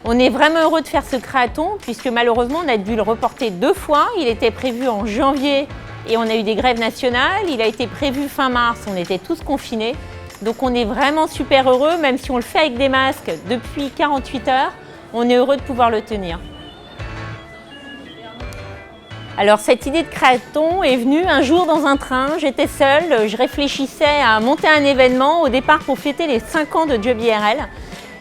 On est vraiment heureux de faire ce créaton puisque malheureusement on a dû le reporter 2 fois. Il était prévu en janvier et on a eu des grèves nationales. Il a été prévu fin mars, on était tous confinés. Donc on est vraiment super heureux, même si on le fait avec des masques depuis 48 heures, on est heureux de pouvoir le tenir. Alors cette idée de créaton est venue un jour dans un train, j'étais seule, je réfléchissais à monter un événement au départ pour fêter les 5 ans de Job IRL.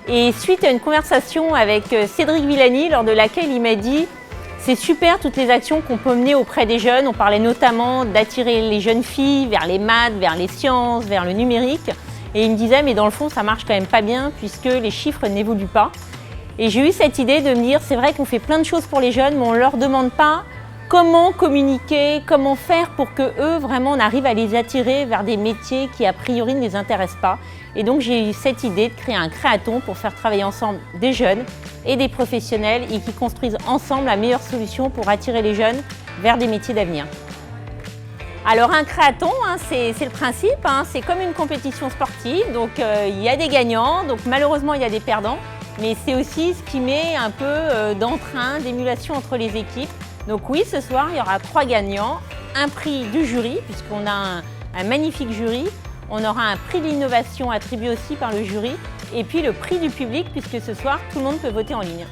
Et suite à une conversation avec Cédric Villani, lors de laquelle il m'a dit « C'est super toutes les actions qu'on peut mener auprès des jeunes ». On parlait notamment d'attirer les jeunes filles vers les maths, vers les sciences, vers le numérique. Et il me disait « Mais dans le fond, ça marche quand même pas bien puisque les chiffres n'évoluent pas ». Et j'ai eu cette idée de me dire « C'est vrai qu'on fait plein de choses pour les jeunes, mais on ne leur demande pas comment communiquer, comment faire pour qu'eux, vraiment, on arrive à les attirer vers des métiers qui, a priori, ne les intéressent pas. » Et donc, j'ai eu cette idée de créer un créaton pour faire travailler ensemble des jeunes et des professionnels et qui construisent ensemble la meilleure solution pour attirer les jeunes vers des métiers d'avenir. Alors, un créaton, c'est le principe, c'est comme une compétition sportive. Donc, il y a des gagnants, donc malheureusement, il y a des perdants. Mais c'est aussi ce qui met un peu d'entrain, d'émulation entre les équipes. Donc oui, ce soir, il y aura 3 gagnants, un prix du jury, puisqu'on a un magnifique jury, on aura un prix de l'innovation attribué aussi par le jury, et puis le prix du public, puisque ce soir, tout le monde peut voter en ligne.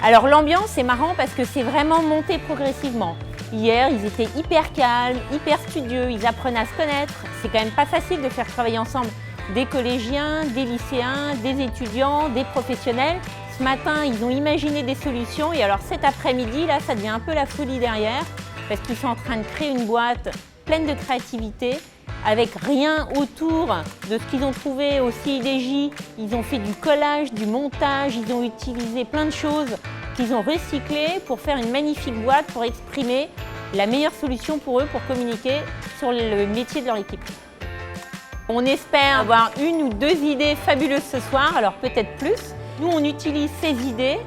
Alors l'ambiance, c'est marrant parce que c'est vraiment monté progressivement. Hier, ils étaient hyper calmes, hyper studieux, ils apprenaient à se connaître. C'est quand même pas facile de faire travailler ensemble des collégiens, des lycéens, des étudiants, des professionnels. Ce matin, ils ont imaginé des solutions et alors cet après-midi, là, ça devient un peu la folie derrière parce qu'ils sont en train de créer une boîte pleine de créativité avec rien autour de ce qu'ils ont trouvé au CIDJ. Ils ont fait du collage, du montage, ils ont utilisé plein de choses qu'ils ont recyclées pour faire une magnifique boîte pour exprimer la meilleure solution pour eux pour communiquer sur le métier de leur équipe. On espère avoir 1 ou 2 idées fabuleuses ce soir, alors peut-être plus. Nous, on utilise ces idées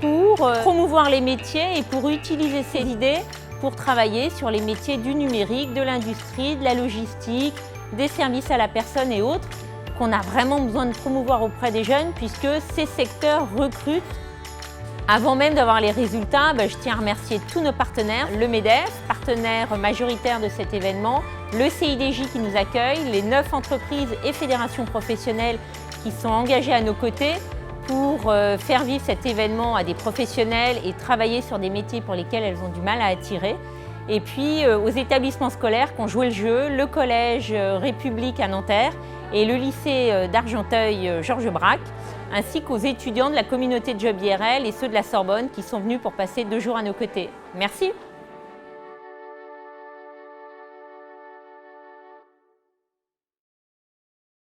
pour promouvoir les métiers et pour utiliser ces idées pour travailler sur les métiers du numérique, de l'industrie, de la logistique, des services à la personne et autres, qu'on a vraiment besoin de promouvoir auprès des jeunes puisque ces secteurs recrutent. Avant même d'avoir les résultats, je tiens à remercier tous nos partenaires, le MEDEF, partenaire majoritaire de cet événement, le CIDJ qui nous accueille, les 9 entreprises et fédérations professionnelles qui sont engagées à nos côtés pour faire vivre cet événement à des professionnels et travailler sur des métiers pour lesquels elles ont du mal à attirer. Et puis aux établissements scolaires qui ont joué le jeu, le collège République à Nanterre et le lycée d'Argenteuil Georges Braque, ainsi qu'aux étudiants de la communauté de Job IRL et ceux de la Sorbonne qui sont venus pour passer 2 jours à nos côtés. Merci.